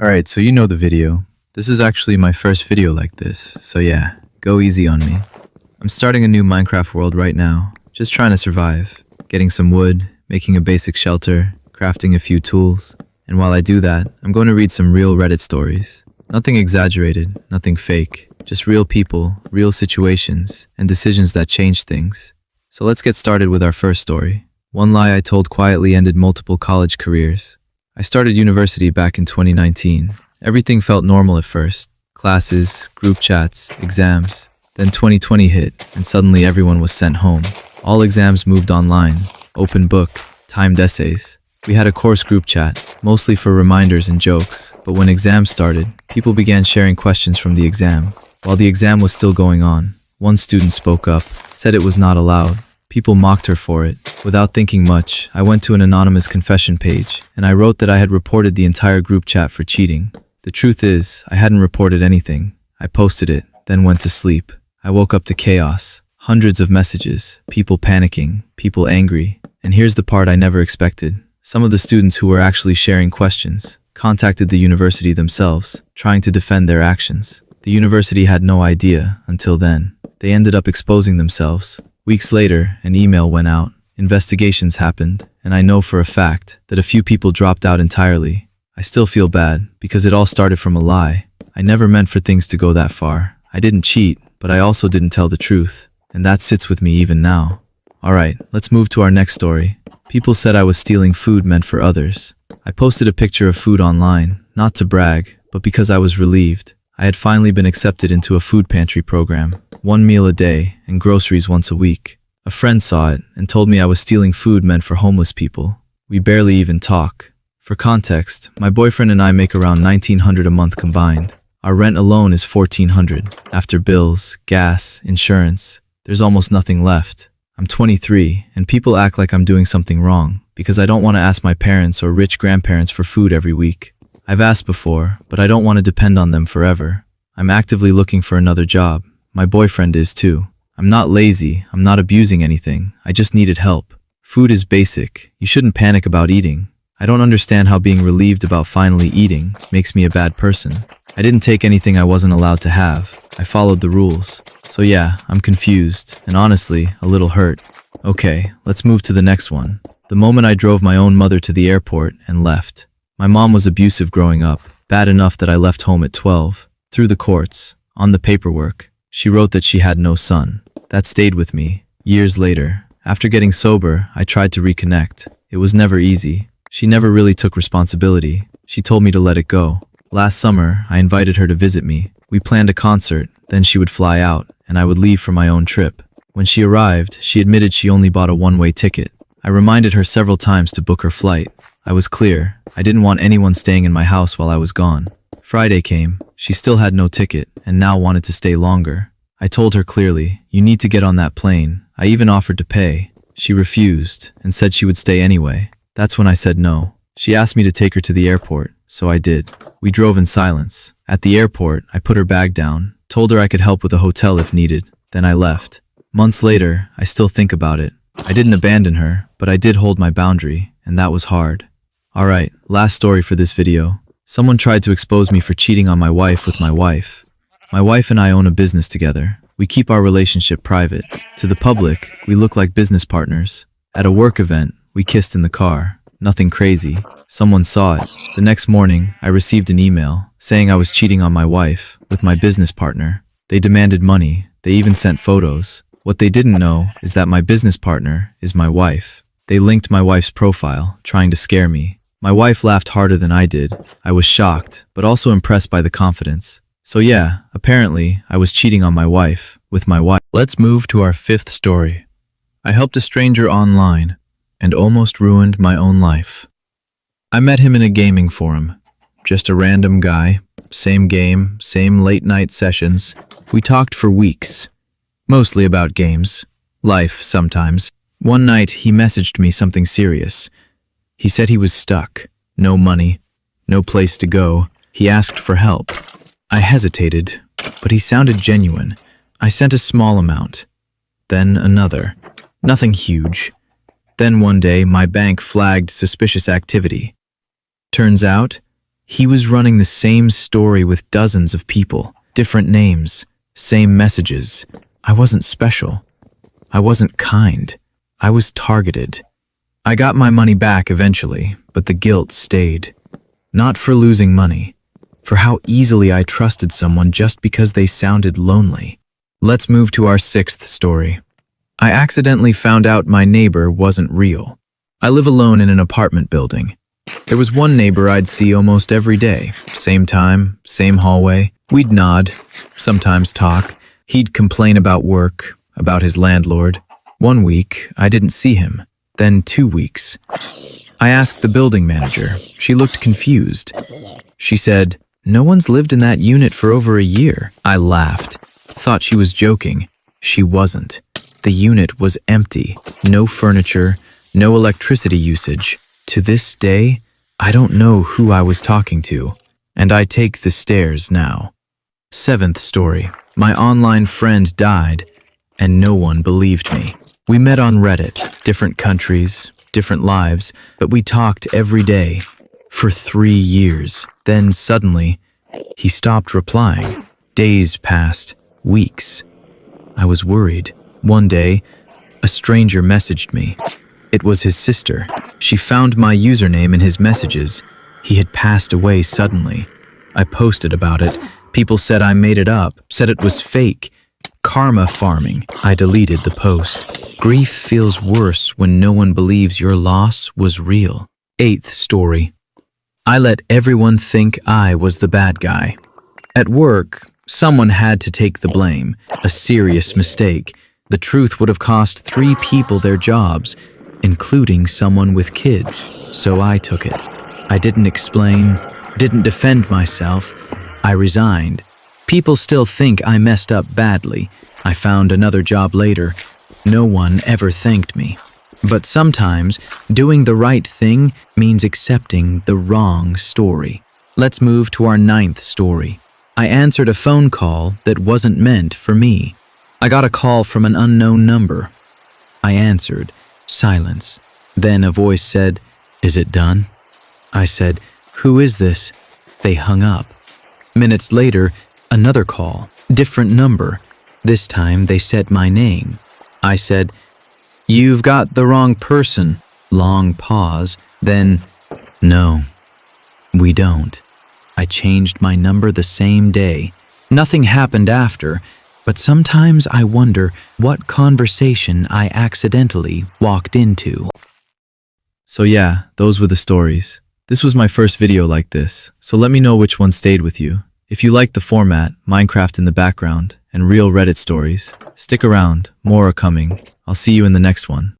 Alright, so you know the video. This is actually my first video like this, so yeah, go easy on me. I'm starting a new Minecraft world right now, just trying to survive. Getting some wood, making a basic shelter, crafting a few tools. And while I do that, I'm going to read some real Reddit stories. Nothing exaggerated, nothing fake, just real people, real situations, and decisions that change things. So let's get started with our first story. One lie I told quietly ended multiple college careers. I started university back in 2019. Everything felt normal at first. Classes, group chats, exams. Then 2020 hit, and suddenly everyone was sent home. All exams moved online. Open book, timed essays. We had a course group chat, mostly for reminders and jokes, but when exams started, people began sharing questions from the exam. While the exam was still going on, one student spoke up, said it was not allowed. People mocked her for it. Without thinking much, I went to an anonymous confession page, and I wrote that I had reported the entire group chat for cheating. The truth is, I hadn't reported anything. I posted it, then went to sleep. I woke up to chaos. Hundreds of messages, people panicking, people angry. And here's the part I never expected. Some of the students who were actually sharing questions contacted the university themselves, trying to defend their actions. The university had no idea until then. They ended up exposing themselves. Weeks later, an email went out. Investigations happened, and I know for a fact that a few people dropped out entirely. I still feel bad because it all started from a lie. I never meant for things to go that far. I didn't cheat, but I also didn't tell the truth, and that sits with me even now. Alright, let's move to our next story. People said I was stealing food meant for others. I posted a picture of food online, not to brag, but because I was relieved. I had finally been accepted into a food pantry program. 1 meal a day and groceries once a week. A friend saw it and told me I was stealing food meant for homeless people. We barely even talk. For context, my boyfriend and I make around $1,900 a month combined. Our rent alone is $1,400. After bills, gas, insurance, there's almost nothing left. I'm 23 and people act like I'm doing something wrong because I don't want to ask my parents or rich grandparents for food every week. I've asked before, but I don't want to depend on them forever. I'm actively looking for another job. My boyfriend is too. I'm not lazy, I'm not abusing anything, I just needed help. Food is basic, you shouldn't panic about eating. I don't understand how being relieved about finally eating makes me a bad person. I didn't take anything I wasn't allowed to have. I followed the rules. So yeah, I'm confused, and honestly, a little hurt. Okay, let's move to the next one. The moment I drove my own mother to the airport and left. My mom was abusive growing up, bad enough that I left home at 12. Through the courts, on the paperwork, she wrote that she had no son. That stayed with me. Years later, after getting sober, I tried to reconnect. It was never easy. She never really took responsibility. She told me to let it go. Last summer, I invited her to visit me. We planned a concert, then she would fly out, and I would leave for my own trip. When she arrived, she admitted she only bought a one-way ticket. I reminded her several times to book her flight. I was clear. I didn't want anyone staying in my house while I was gone. Friday came. She still had no ticket, and now wanted to stay longer. I told her clearly, you need to get on that plane. I even offered to pay. She refused, and said she would stay anyway. That's when I said no. She asked me to take her to the airport, so I did. We drove in silence. At the airport, I put her bag down, told her I could help with a hotel if needed. Then I left. Months later, I still think about it. I didn't abandon her, but I did hold my boundary, and that was hard. Alright, last story for this video. Someone tried to expose me for cheating on my wife with my wife. My wife and I own a business together. We keep our relationship private. To the public, we look like business partners. At a work event, we kissed in the car. Nothing crazy. Someone saw it. The next morning, I received an email saying I was cheating on my wife with my business partner. They demanded money. They even sent photos. What they didn't know is that my business partner is my wife. They linked my wife's profile, trying to scare me. My wife laughed harder than I did. I was shocked, but also impressed by the confidence. So yeah, apparently, I was cheating on my wife with my wife. Let's move to our fifth story. I helped a stranger online and almost ruined my own life. I met him in a gaming forum. Just a random guy. Same game, same late-night sessions. We talked for weeks. Mostly about games. Life, sometimes. One night, he messaged me something serious. He said he was stuck. No money. No place to go. He asked for help. I hesitated, but he sounded genuine. I sent a small amount. Then another. Nothing huge. Then one day, my bank flagged suspicious activity. Turns out, He was running the same story with dozens of people, different names, same messages. I wasn't special. I wasn't kind. I was targeted. I got my money back eventually, but the guilt stayed. Not for losing money, for how easily I trusted someone just because they sounded lonely. Let's move to our sixth story. I accidentally found out my neighbor wasn't real. I live alone in an apartment building. There was one neighbor I'd see almost every day. Same time, same hallway. We'd nod, sometimes talk. He'd complain about work, about his landlord. 1 week, I didn't see him. Then 2 weeks. I asked the building manager. She looked confused. She said, "No one's lived in that unit for over a year." I laughed. Thought she was joking. She wasn't. The unit was empty. No furniture, no electricity usage. To this day, I don't know who I was talking to, and I take the stairs now. Seventh story. My online friend died, and no one believed me. We met on Reddit, different countries, different lives, but we talked every day for 3 years. Then suddenly, he stopped replying. Days passed, weeks. I was worried. One day, a stranger messaged me. It was his sister. She found my username in his messages. He had passed away suddenly. I posted about it. People said I made it up, said it was fake. Karma farming. I deleted the post. Grief feels worse when no one believes your loss was real. Eighth story. I let everyone think I was the bad guy. At work, someone had to take the blame. A serious mistake. The truth would have cost 3 people their jobs, including someone with kids, so I took it. I didn't explain, didn't defend myself. I resigned. People still think I messed up badly. I found another job later. No one ever thanked me. But sometimes, doing the right thing means accepting the wrong story. Let's move to our 9th story. I answered a phone call that wasn't meant for me. I got a call from an unknown number. I answered. Silence. Then a voice said, "Is it done?" I said, "Who is this?" They hung up. Minutes later, another call. Different number. This time they said my name. I said, "You've got the wrong person." Long pause. Then, "No, we don't." I changed my number the same day. Nothing happened after, but sometimes I wonder what conversation I accidentally walked into. So yeah, those were the stories. This was my first video like this, so let me know which one stayed with you. If you like the format, Minecraft in the background, and real Reddit stories, stick around, more are coming. I'll see you in the next one.